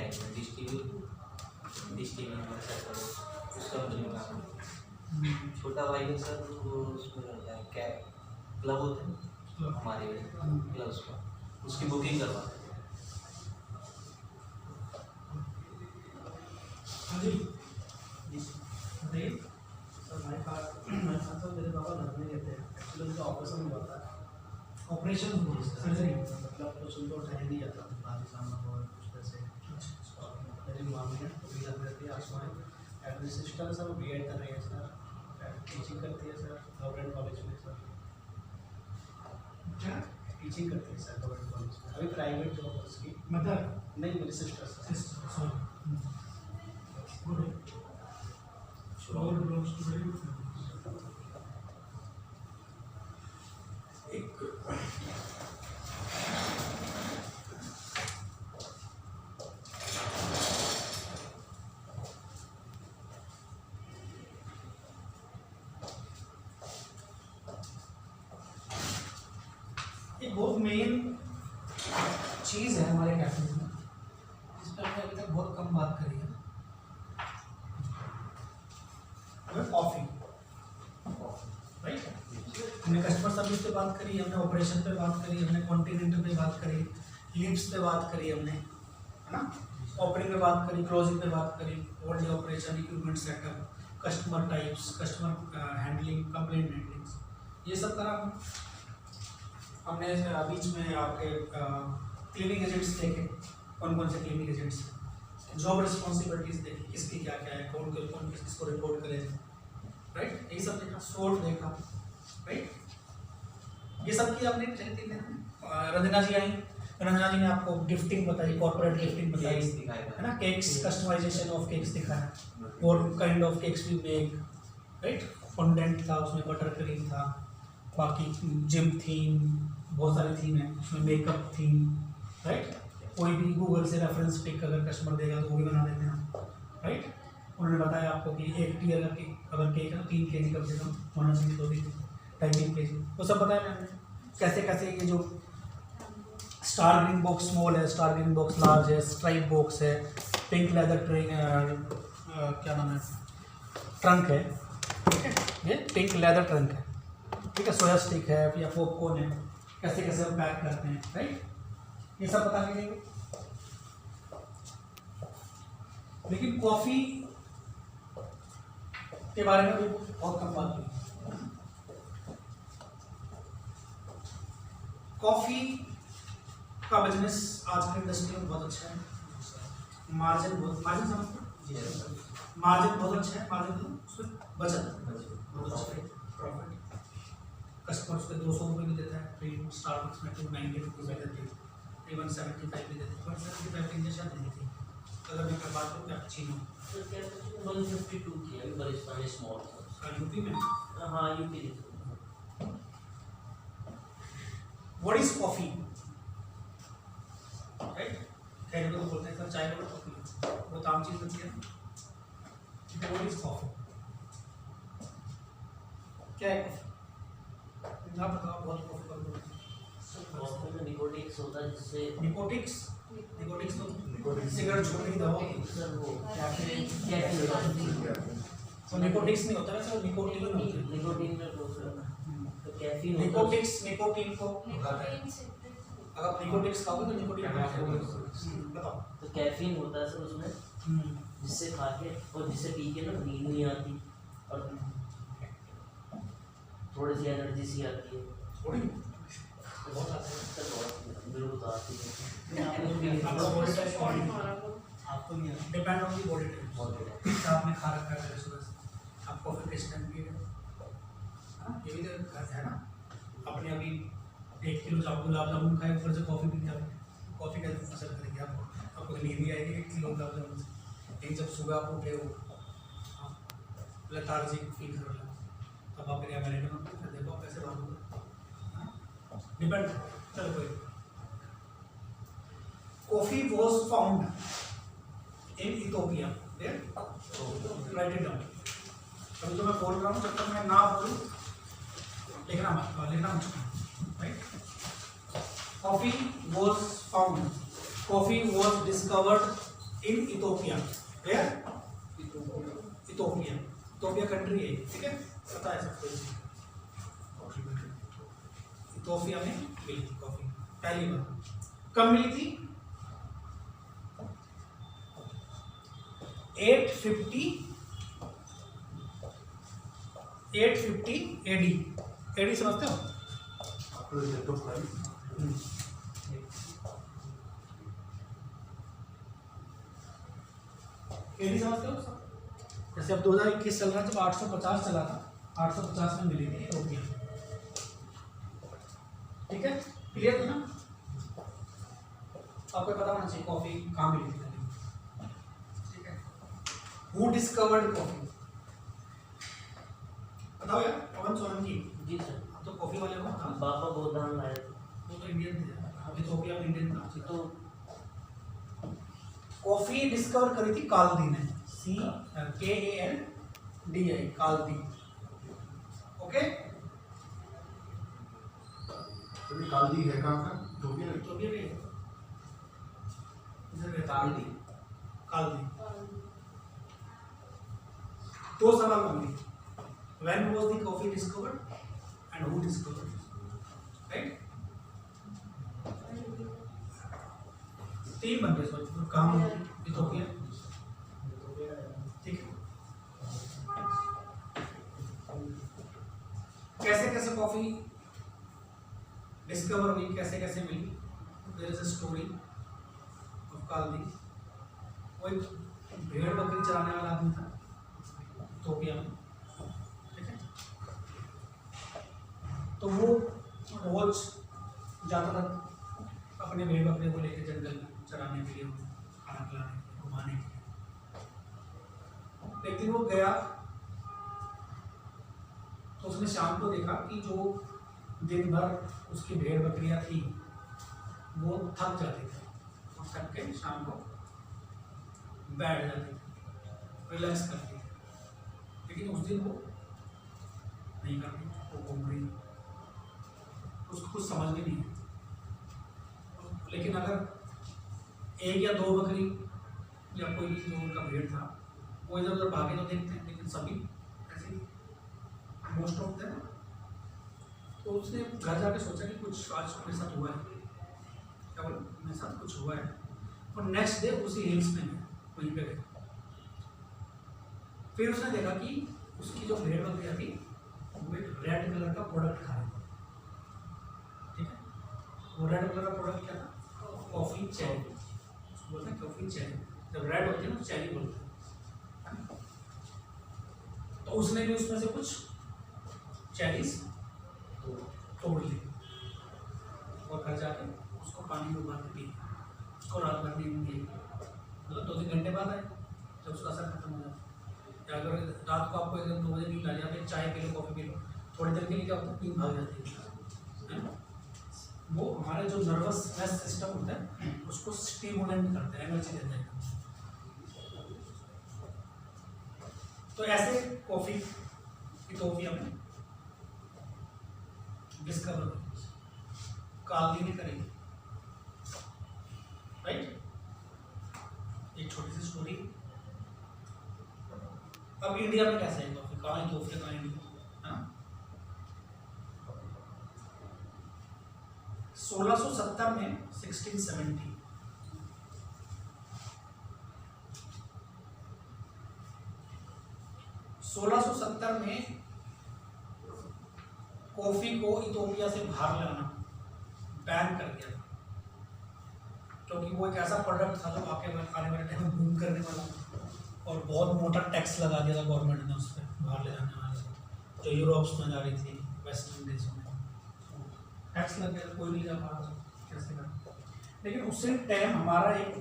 Time में dish TV में sir उस कंपनी में काम करता। छोटा भाई है सर, वो उसमें रहता है, क्या क्लब होते हैं हमारे क्लब्स का, उसकी बुकिंग करवाते हैं। हाँ जी बताइए सर। हमारे पास तो मेरे पापा घर में रहते हैं, एक्चुअली उनका ऑपरेशन हुआ था। ऑपरेशन हुआ सर्जरी, मतलब कुछ उनको ठहर नहीं जाता, बाकी सामान और कुछ पैसे मेरी मांग है तो भी लग रहती है। आसमान एवरी सिस्टर सर बी एड कर रही है सर, टीचिंग करती है सर गवर्नमेंट कॉलेज में सर। क्या टीचिंग करती है सर गवर्नमेंट कॉलेज में, अभी प्राइवेट जॉब है उसकी। मतलब नहीं मेरी सिस्टर सर। एक बहुत मेन चीज़ है हमारे कैफे में, जिस पर हमने अभी तक बहुत कम बात करी है, कॉफ़ी। राइट, हमने कस्टमर सर्विस पे बात करी, हमने ऑपरेशन पे बात करी, हमने कॉन्टिनेंटल पे बात करी, लिप्स पे बात करी हमने, है ना, ओपनिंग पे बात करी, क्लोजिंग पे बात करी, all day operation, equipment setup, customer types, customer handling, complaint handling, ये सब करा हमने। बीच में आपके क्लीनिंग एजेंट्स देखे, कौन कौन से क्लीनिंग एजेंट्स, जॉब रिस्पॉन्सिबिलिटीज देखी, किसकी क्या क्या है, कौन किसको रिपोर्ट करे, राइट, यही सब देखा। सोर्ट देखा, राइट, ये सब की आपने रंजना जी आई, रंजना जी ने आपको गिफ्टिंग बताई, कॉर्पोरेट गिफ्टिंग बताई, है ना, केक्स, कस्टमाइजेशन ऑफ केक्स दिखाया, और kind of cakes we make, right, fondant था उसमें, बटर क्रीम था, बाकी जिम थीम, बहुत सारी थीम है उसमें, मेकअप थीम, राइट, कोई भी गूगल से रेफरेंस पिक अगर कस्टमर देगा तो वो भी बना देते हैं, राइट। उन्होंने बताया आपको कि एक टी अगर केक है 3 kg कम से कम होना चाहिए, 2-3 kg, वो सब बताया मैंने। कैसे कैसे ये जो स्टार ग्रीन बॉक्स स्मॉल है, स्टार ग्रीन बॉक्स लार्ज है, स्ट्राइप बॉक्स है, पिंक लेदर क्या नाम है, ट्रंक है, ठीक है, ये पिंक लेदर ट्रंक है, ठीक है, सोया स्टिक है या पॉपकॉर्न है, कैसे कैसे हम पैक करते हैं, राइट, ये सब बता दीजिए। लेकिन कॉफ़ी के बारे में भी बहुत कम बात हुई। कॉफ़ी का बिजनेस आज की इंडस्ट्री में बहुत अच्छा है, मार्जिन समझते हैं, मार्जिन बहुत अच्छा है, मार्जिन उसमें बचत बहुत अच्छा है, प्रॉफिट। कस्टमर्स को 200 रुपये भी देता है, फ्री स्टारबक्स में 290 रुपये देती है, 175 भी देते हैं, 175 की इंजेक्शन नहीं थी। अगर मैं कर बात करूँ कैपुचिनो तो क्या 152 की है बड़े स्मॉल यूपी में, हाँ UP. What is coffee, right, कई लोग बोलते हैं सर चाय और कॉफी बहुत आम चीज बनती है, व्हाट इज कॉफी, क्या है कॉफी, आप बताओ। बहुत कॉफी कॉफी में निकोटिक्स होता है, जिससे निकोटिक्स तो सिगरेट छोड़ने की दवा सर वो कैफीन तो निकोटिक्स नहीं होता है सर, निकोटीन होता है, निकोटीन में तो कैफीन निकोटीन को अगर निकोटिक्स खाओगे तो निकोटीन बताओ। तो कैफीन होता है सर उसमें, जिससे खा के और जिससे पी के ना नींद नहीं आती और थोड़ी सी एनर्जी सी आती है, थोड़ी बहुत आती है सर, बहुत बिल्कुल आती है। आपको नहीं depend on the body type, आपने खा रखा है सुबह से, आप कॉफी किस टाइम पी रहे हो, ये भी तो घर है ना। अपने अभी 1 किलो आप गुलाब जामुन खाए, ऊपर से कॉफ़ी पी के कॉफ़ी का असर करेगी आपको नींद भी आएगी 1 किलो गुलाब जामुन से, लेकिन जब सुबह आप उठे हो लेथार्जिक फील कर रहे हो, तब आप मेरे अमेरिकन में देखो आप कैसे बात होगा, डिपेंड। चलो कोई coffee was found in Ethiopia, right it down. अभी तो मैं बोल रहा हूँ, जब तक मैं ना बोलूँ लिखना मत, right. Coffee was found, coffee was discovered in Ethiopia. Ethiopia country है, ठीक है, पता है सबको। इथोपिया में मिली थी कॉफी पहली बार। कब मिली थी? 850 एडी। एडी समझते हो? एडी समझते हो? जैसे अब 2021 चल रहा है, जब 850 चला था, 850 में मिली थी इथोपिया। ठीक है, क्लियर है ना? आपको पता होना चाहिए कॉफी कहाँ मिली थी। ठीक है, हु डिस्कवर्ड कॉफी? बताओ यार, पवन सोलंकी। जी सर। अब तो कॉफी वाले को हाँ? बाबा बुधान लाए थे। वो तो इंडियन थे, इथोपिया में इंडियन था। तो कॉफी डिस्कवर करी थी कालदी ने, CALDI, कालदी। ओके, कालदी है कहाँ का? इथोपिया में। इथोपिया में इधर रहता है। कालदी। कालदी। दो सवाल होंगे, when was the coffee discovered and who discovered it, right? तीन बंदे सोचो, कहाँ इथोपिया, ठीक है। कैसे कैसे कॉफी डिस्कवर हुई, कैसे कैसे मिली? There is a story of Kaldi. वो एक भेड़ बकरी चराने वाला आदमी था इथोपिया में, ठीक है। तो वो रोज जाता था अपने भेड़ बकरे को लेकर जंगल में चराने के लिए, खाना खिलाने के लिए, घुमाने के लिए। एक दिन वो गया तो उसने शाम को देखा कि जो दिन भर उसकी भेड़ बकरियां थी वो थक जाती थी, और थक के शाम को बैठ जाती थी, रिलैक्स करती थी। लेकिन उस दिन वो नहीं करती, वो घूम रही, उसको कुछ समझ में नहीं है। लेकिन अगर एक या दो बकरी या कोई भी जो उनका भेड़ था वो इधर उधर भागे तो देखते हैं, लेकिन सभी ऐसे मोस्ट ऑफ देम। तो उसने घर जाके सोचा कि कुछ आज मेरे साथ हुआ है, क्या बोला, मेरे साथ कुछ हुआ है। और नेक्स्ट डे उसी हिल्स में वहीं पे गए। फिर उसने देखा कि उसकी जो भेड़ बकरियाँ थी वो एक रेड कलर का प्रोडक्ट खा रही थी, ठीक है। वो रेड कलर का प्रोडक्ट क्या था? कॉफी चेरी, बोलते हैं कॉफी चेरी। जब रेड होती है ना चेरी बोलते हैं। तो उसने भी उसमें से कुछ चेरीज तोड़ ली और घर जाके उसको पानी में उबाल के पी, उसको रात भर नींद दी। मतलब 2-3 घंटे बाद आए जब उसका असर खत्म हो जाता। या अगर रात को आपको एकदम 2 बजे नींद आ जाती है, चाय P low, coffee P low, थोड़ी देर के लिए क्या होता है, नींद भाग जाती है ना। वो हमारे जो नर्वसनेस सिस्टम होता है उसको स्टिमुलेंट करते हैं, एनर्जी देते हैं। तो ऐसे कॉफी इथोपिया में डिस्कवर कालदी ने करी, राइट। एक छोटी सी स्टोरी। अब इंडिया में कैसे है कॉफी, कहाँ इथोपिया, कहाँ इंडिया, है ना। 1670 में 1670 1670 में कॉफी को इथोपिया से बाहर लाना बैन कर दिया था, क्योंकि वो एक ऐसा प्रोडक्ट था जो आने वाले टाइम में बूम करने वाला, और बहुत मोटा टैक्स लगा दिया था गवर्नमेंट ने उस पर, बाहर ले जाने वाले जो यूरोप्स में जा रही थी, वेस्टर्न देशों में टैक्स लग गया, कोई नहीं जा पा रहा कैसे कर। लेकिन उसी टाइम हमारा एक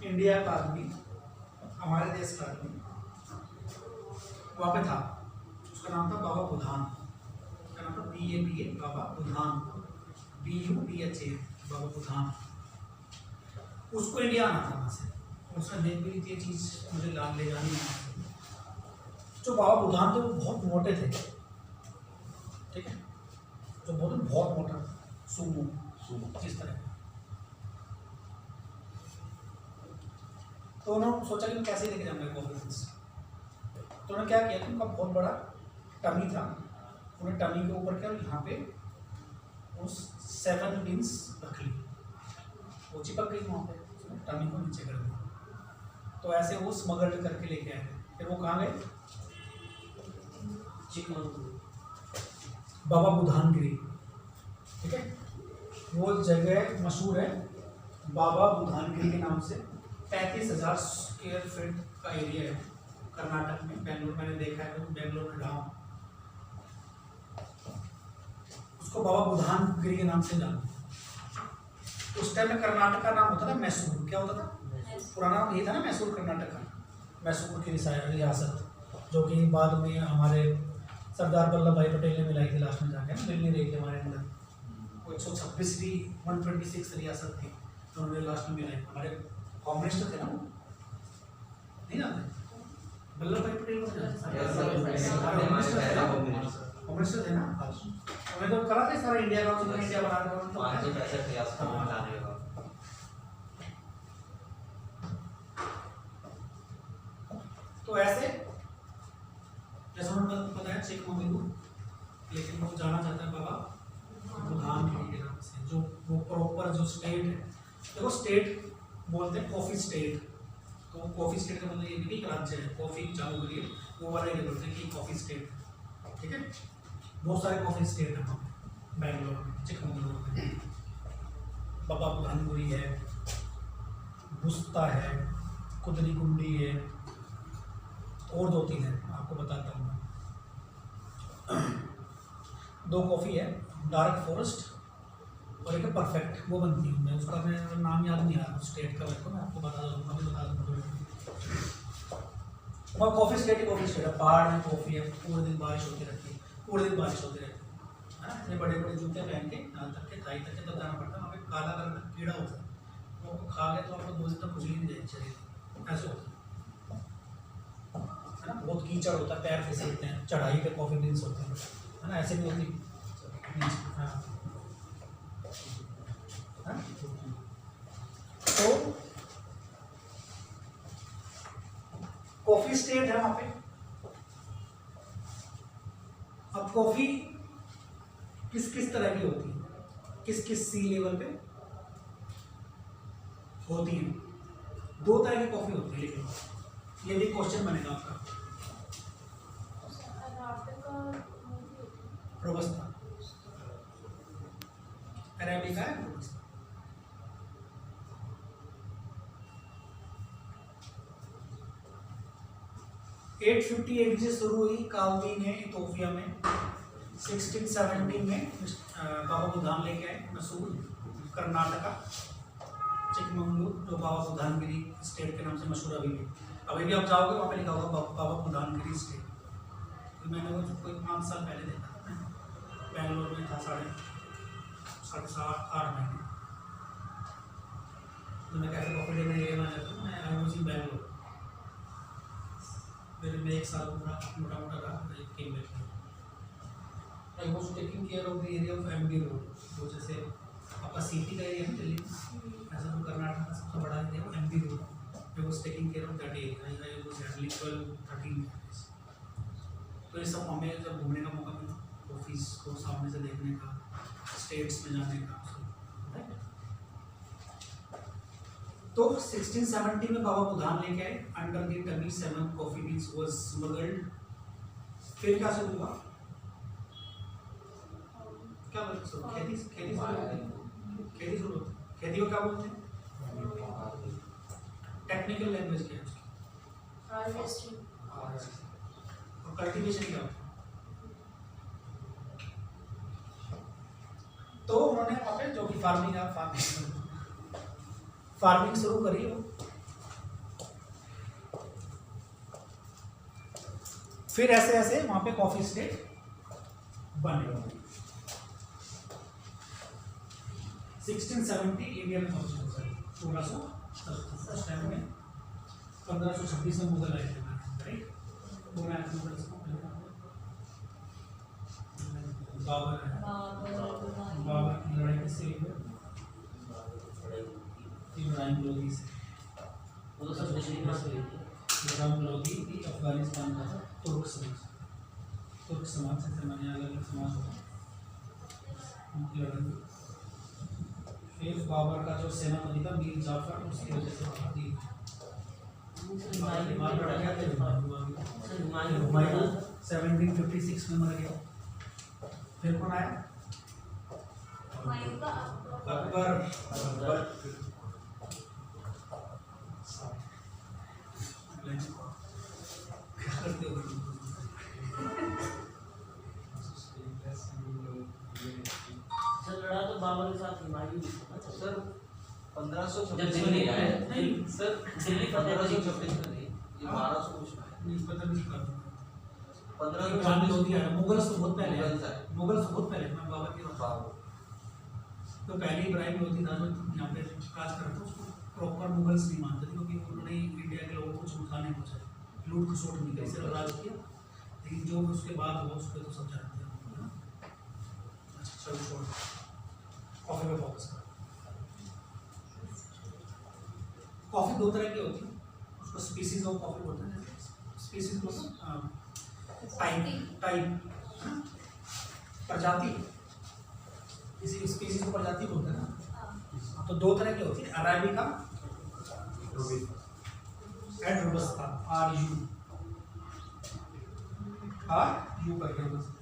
इंडिया का आदमी, हमारे देश का आदमी वहाँ पे था, उसका नाम था बाबा बुधान। उसका नाम था BABA, बाबा बुधान, BUDHA, बाबा बुधान। उसको इंडिया आना था वहाँ से, उसने देख भी ली थी ये चीज़, मुझे लाभ ले जानी है। जो बाबा बुधान थे वो बहुत मोटे थे, ठीक है, जो बहुत मोटा, सूमो इस तरह। तो उन्होंने सोचा कि मैं कैसे लेके जाऊँगा कॉफी बीन्स। तो उन्होंने क्या किया कि उनका बहुत बड़ा टमी था, उन्होंने टमी के ऊपर क्या यहाँ पे उस 7 बीन्स रख ली, वो चिपक गई वहाँ पे, टमी को नीचे कर दिया। तो ऐसे वो स्मगल्ड करके लेके आए। फिर वो कहाँ गए? चिकमंगलूर। बाबा बुधानगिरी, ठीक है, वो जगह मशहूर है बाबा बुधानगिरी के नाम से। 35,000 स्क्वायर फीट का एरिया है कर्नाटक में। बेंगलोर मैंने देखा है, तो बेंगलोर में रहा हूँ। उसको बाबा बुधानगिरी के नाम से जाना। उस टाइम में कर्नाटक का नाम होता था मैसूर। क्या होता था? पुराना नाम यही था ना, मैसूर, कर्नाटक का मैसूर की रियासत, जो कि बाद में हमारे सरदार वल्लभ भाई पटेल ने मिलाई थी लास्ट में जाके, मिल नहीं रही थी हमारे अंदर। वो 126वीं 126 रियासत थी, तो उन्होंने लास्ट में मिलाई। हमारे कॉम्युनिस्ट थे ना वो, नहीं जानते वल्लभ भाई पटेल को? कॉम्युनिस्ट थे ना, उन्हें तो करा था सारा इंडिया का, इंडिया बना रहा। तो ऐसे जैसे उन्होंने बताया चिकमंगलूर, लेकिन वो जाना चाहता है बाबा बुधानगिरी के नाम से, जो वो प्रॉपर जो स्टेट है। देखो स्टेट बोलते हैं कॉफी स्टेट, तो कॉफी स्टेट का मतलब ये नहीं कि राज्य है, कॉफी चालू करिए वो वाला ये बोलते हैं कि कॉफी स्टेट, ठीक है। बहुत सारे कॉफी स्टेट है वहाँ पे, बेंगलोर में, चिकमंगलूर में। बाबा बुधानगिरी है, बुस्ता है, कुदरीकुंडी है, और 2-3 है, आपको बताता हूँ मैं। 2 कॉफ़ी है, डार्क फॉरेस्ट और एक है परफेक्ट, वो बनती है। मैं उसका मैं नाम याद नहीं आ रहा स्टेट का, मेरे मैं आपको बता दूँगा, अभी बता दूँगा। वहाँ कॉफ़ी स्टेट है, पहाड़ में कॉफ़ी है, पूरे दिन बारिश होती रहती है, पूरे दिन बारिश होती रहती है ना। इतने बड़े बड़े जूते पहन के यहाँ तक के थाई तक के तब जाना पड़ता है। वहाँ पे काला कलर का कीड़ा होता है, तो आपको खा गए तो आपको 2 दिन तक खुजली नहीं जाएगी शरीर, ऐसे होता है ना। बहुत कीचड़ होता है, पैर फिसलते हैं, चढ़ाई पे कॉफी बीन्स होते हैं, है ना, ऐसे भी होती। हाँ, तो कॉफी स्टेट है वहां पे। अब कॉफी किस किस तरह की होती है, किस किस सी लेवल पे होती है? 2 तरह की कॉफी होती है, लेकिन ये भी क्वेश्चन बनेगा आपका। रोबस्टा, अरेबिका है, रोबस्टा। (858) से शुरू हुई कालदी ने इथोपिया में। 1670 में बाबा बुधान लेके आए मैसूर, कर्नाटका, चिकमंगलूर, जो बाबा बुधानगिरी स्टेट के नाम से मशहूर अभी भी आप जाओगे वहाँ पे लिखा होगा बाबा बुधानगिरी स्टेट। तो मैंने वो कोई 5 साल पहले देखा था, मैं बेंगलोर में था 7.5-8 महीने। तो मैं कैसे कॉफी लेने एरिया में जाता हूँ, मैं आई वाज इन बेंगलोर। मेरे में 1 साल पूरा मोटा मोटा रहा, एक टीम में I was taking care of the area of MD road, जो जैसे आपका सिटी का एरिया है दिल्ली, ऐसा तो कर्नाटक का सबसे बड़ा area MD road. I was taking care of that area, I was handling 12-13 areas. तो ये सब हमें जब घूमने का मौका मिला, ऑफिस को सामने से देखने का, स्टेट्स में जाने का, राइट। तो 1670 में बाबा बुधान लेके आए, under the tummy 7 coffee beans was smuggled. फिर क्या शुरू हुआ? क्या बोलते हैं? खेती शुरू होती। खेती को क्या बोलते हैं? टेक्निकल लैंग्वेज क्या है उसकी? हार्वेस्टिंग। और कल्टीवेशन क्या होता है? तो उन्होंने वहाँ पे जो कि फार्मिंग शुरू करी हो। फिर ऐसे ऐसे वहाँ पे कॉफी स्टेट बने। 1670 इंडिया में पहुंचे, 1670 उस टाइम में 1526 में मुगल आए थे, राइट। बाबर की लड़ाई किससे हुई? इब्राहिम लोधी से। वो तो सब कुछ नहीं मार रही थी। इब्राहिम लोधी भी अफगानिस्तान का था, तुर्क समाज से माने अलग अलग समाज होता है, उनकी लड़ाई। फिर बाबर का जो सेनापति था मीर जाफर, उसकी वजह से वहाँ थी हुमायूं पड़ गया था, हुमायूं 1756 में मर गया। फिर कौन आया? हुमायूं का अकबर। क्या करते हो? सर लड़ा तो बाबर के साथ हुमायूं भी था ना सर। सर 1526 जब में नहीं आए। नहीं सर दिल्ली फतेह हुई। 1526 में नहीं, ये 1200 कुछ में आए। नहीं पता नहीं कर 1526 लोधी आया, मुगल से बहुत पहले मुगल से आया। आए। मुगल से बहुत पहले, मैं बाबर की बात बाबर। तो पहले इब्राहिम लोधी था जो यहाँ पे राज करता, उसको प्रॉपर मुगल्स नहीं मानते थे, क्योंकि उन्होंने इंडिया के लोगों को कुछ नुकसान नहीं पहुंचाया, लूट खसोट नहीं करी, सिर्फ राज किया। लेकिन जो उसके बाद हुआ उसको तो सब जानते हैं, है ना? अच्छा चलो छोड़, कॉफी पे फोकस कर। कॉफी दो तरह की होती है, उसको स्पीसीज ऑफ कॉफी बोलते हैं। स्पीसीज को टाइप प्रजाति, किसी स्पीसीज को प्रजाति बोलते हैं ना। तो दो तरह की होती है, अराबिका एंड रोबस्टा, आर यू करके रोबस्टा।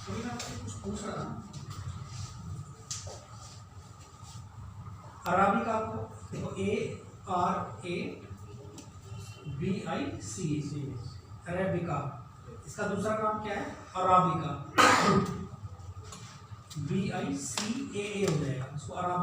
तो मैं आपसे कुछ पूछ रहा था, अराबिका को देखो, ARABIC, अरेबिका। इसका दूसरा नाम क्या है? अराबिका। BICAA हो जाएगा, इसको अराबिका।